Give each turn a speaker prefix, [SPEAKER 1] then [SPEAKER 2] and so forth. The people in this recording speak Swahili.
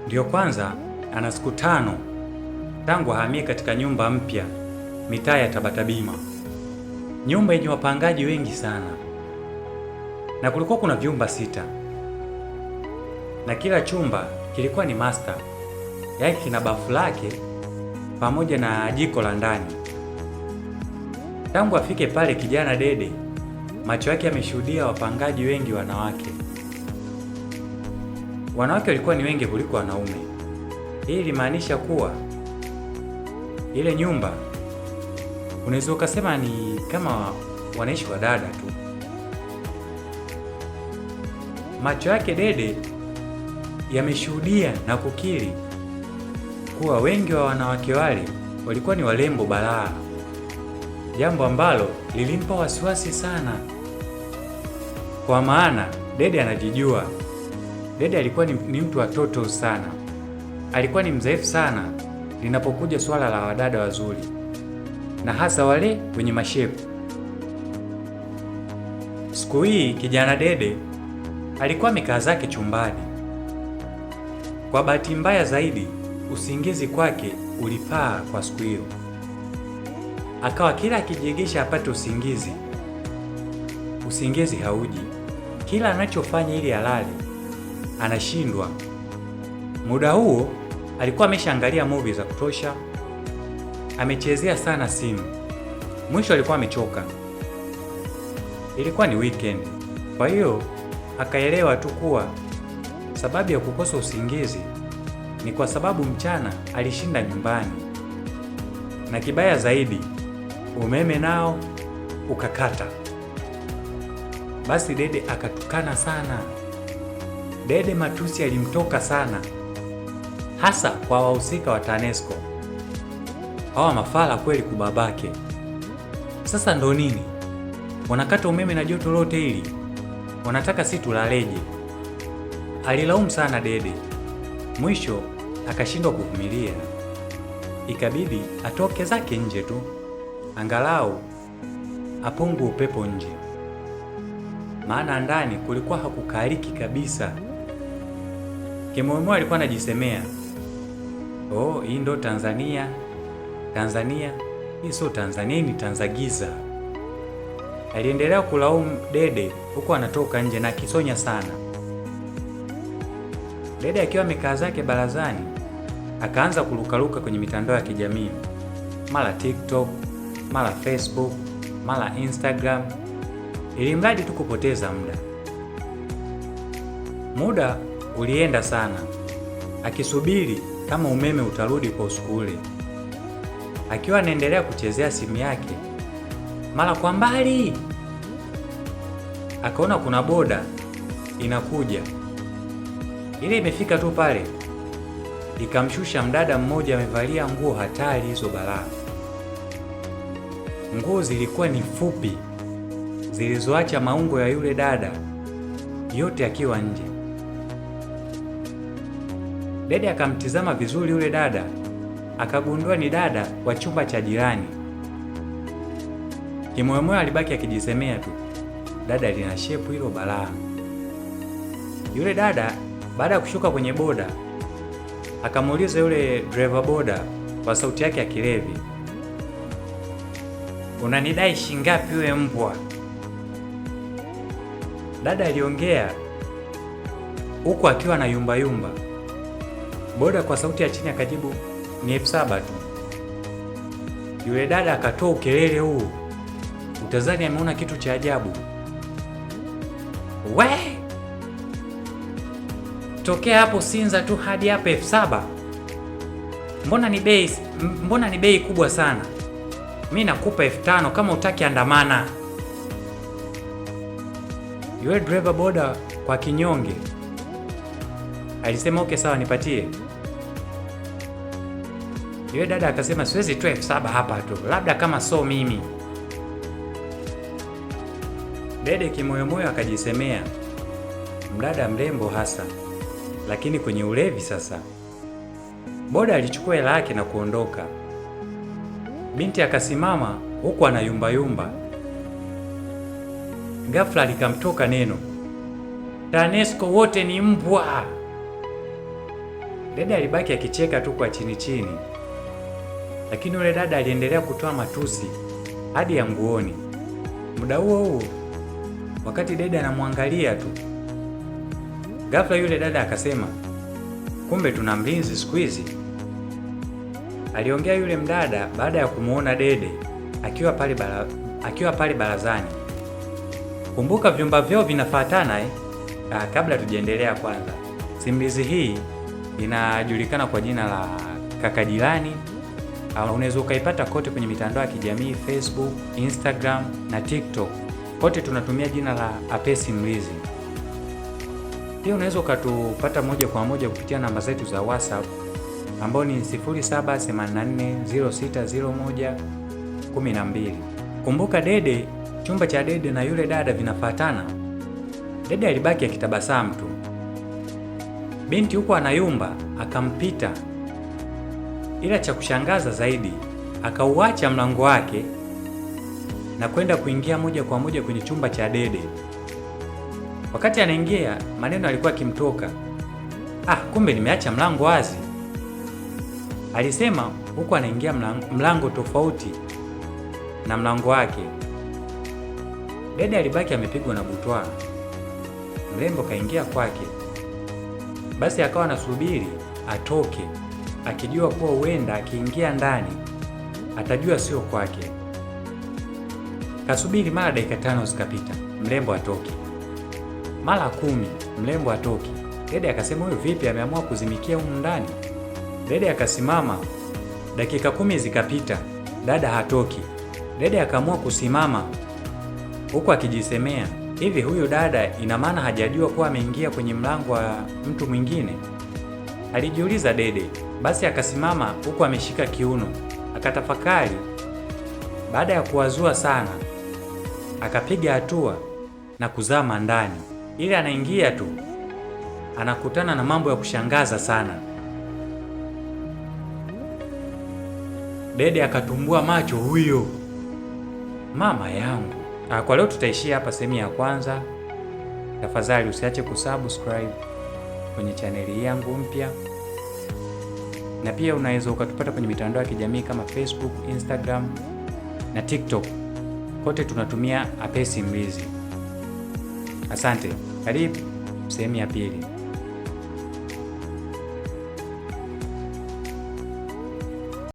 [SPEAKER 1] Ndiyo kwanza ana siku 5 tangu ahamie katika nyumba mpya mitaa ya Tabata Bima, nyumba yenye wapangaji wengi sana, na kulikuwa kuna vyumba 6 na kila chumba kilikuwa ni master, yaani kina bafu lake pamoja na jiko la ndani. Tangu afike pale, kijana Dede macho yake yameshuhudia wapangaji wengi wanawake. Wanawake walikuwa ni wengi kuliko wanaume. Hii ilimaanisha kuwa ile nyumba unaweza ukasema ni kama wanaishi wadada tu. Macho yake Dede yameshuhudia na kukiri kuwa wengi wa wanawake wale walikuwa ni warembo balaa, jambo ambalo lilimpa wasiwasi sana, kwa maana Dede anajijua. Dede alikuwa ni mtu wa toto sana, alikuwa ni mzaifu sana linapokuja swala la wadada wazuri, na hasa wale wenye mashepu. Siku hii kijana Dede alikuwa amekaa zake chumbani. Kwa bahati mbaya zaidi, usingizi kwake ulipaa kwa siku hiyo. Akawa kila akijiegesha apate usingizi hauji. Kila anachofanya ili alale anashindwa. Muda huo alikuwa ameshaangalia movie za kutosha, amechezea sana simu. Mwisho alikuwa amechoka. Ilikuwa ni weekend, kwa hiyo akaelewa tu kuwa sababu ya kukosa usingizi ni kwa sababu mchana alishinda nyumbani, na kibaya zaidi umeme nao ukakata. Basi Dede akatukana sana. Dede matusi alimtoka sana, hasa kwa wahusika wa TANESCO. Hawa mafala kweli kubabake. Sasa ndo nini? Wanakata umeme na joto lote hili, wanataka si tulaleje? Alilaumu sana Dede. Mwisho akashindwa kuvumilia, ikabidi atoke zake nje tu, angalau apungu upepo nje, maana ndani kulikuwa hakukaliki kabisa. Kimoyomoyo alikuwa anajisemea, oh, hii ndo Tanzania. Hii sio Tanzania, ni Tanzagiza. Aliendelea kulaumu Dede huku anatoka nje na kisonya sana. Dede akiwa amekaa zake barazani akaanza kurukaruka kwenye mitandao ya kijamii, mara TikTok, mara Facebook, mara Instagram, ili mradi tu kupoteza muda. Muda ulienda sana akisubiri kama umeme utarudi kwa usiku ule. Akiwa anaendelea kuchezea simu yake, mara kwa mbali akaona kuna boda inakuja. Ile imefika tu pale, ikamshusha mdada mmoja amevalia nguo hatari hizo balaa. Nguo zilikuwa ni fupi, zilizoacha maungo ya yule dada yote akiwa nje. Dede akamtizama vizuri yule dada, akagundua ni dada wa chumba cha jirani. Kimoyomoyo alibaki akijisemea tu, dada lina shepu hilo balaa. Yule dada baada ya kushuka kwenye boda akamuuliza yule driver boda kwa sauti yake ya kilevi, unanidai shingapi wewe mbwa? Dada aliongea huku akiwa na yumba. Boda kwa sauti ya chini akajibu, ni 7,000 tu. Yule dada akatoa ukelele huu, utazani ameona kitu cha ajabu. We, tokea hapo Sinza tu hadi hapa 7,000? Mbona ni bei kubwa sana? Mimi nakupa 5,000 kama utaki andamana. Yule driver boda kwa kinyonge alisema okay, sawa, nipatie. Yule dada akasema siwezi tu 7,000 hapa tu, labda kama so mimi. Dede kimoyomoyo akajisemea, mdada mrembo hasa, lakini kwenye ulevi sasa. Boda alichukua hela yake na kuondoka. Binti akasimama huku anayumbayumba. Ghafla likamtoka neno, TANESCO wote ni mbwa. Dede alibaki akicheka tu kwa chini chini, lakini yule dada aliendelea kutoa matusi hadi ya nguoni. Muda huo wakati dede anamwangalia tu, ghafla yule dada akasema, kumbe tuna mlinzi siku hizi. Aliongea yule mdada baada ya kumuona dede akiwa pale barazani. Kumbuka vyumba vyao vinafuatana kabla tujaendelea, kwanza simulizi hii inajulikana kwa jina la Kaka Jirani. Unaweza ukaipata kote kwenye mitandao ya kijamii Facebook, Instagram na TikTok. Kote tunatumia jina la Ape Simulizi. Pia unaweza ukatupata moja kwa moja kupitia namba zetu za WhatsApp ambao ni 0784060112. Kumbuka chumba cha dede na yule dada vinafuatana. Dede alibaki akitabasamu tu. Binti huko anayumba akampita, ila cha kushangaza zaidi akauacha mlango wake na kwenda kuingia moja kwa moja kwenye chumba cha dede. Wakati anaingia, maneno alikuwa akimtoka, kumbe nimeacha mlango wazi, alisema huku anaingia mlango tofauti na mlango wake. Dede alibaki amepigwa na butwaa. Mrembo kaingia kwake, basi akawa anasubiri atoke, akijua kuwa huenda akiingia ndani atajua sio kwake. Kasubiri mara dakika 5 zikapita, mrembo atoke. Mara 10, mrembo atoke. Dede akasema huyu vipi ameamua kuzimikia humu ndani? Dede akasimama. Dakika 10 zikapita, dada hatoki. Dede akaamua kusimama huku akijisemea, hivi huyu dada ina maana hajajua kuwa ameingia kwenye mlango wa mtu mwingine? Alijiuliza Dede. Basi akasimama huku ameshika kiuno, akatafakari. Baada ya kuwazua sana, akapiga hatua na kuzama ndani. Ili anaingia tu, anakutana na mambo ya kushangaza sana. Dede akatumbua macho, huyo mama yangu. Kwa leo tutaishia hapa sehemu ya kwanza. Tafadhali usiache kusubscribe kwenye chaneli yangu mpya, na pia unaweza ukatupata kwenye mitandao ya kijamii kama Facebook, Instagram na TikTok. Kote tunatumia Ape Simulizi. Asante. Karibu sehemu ya pili.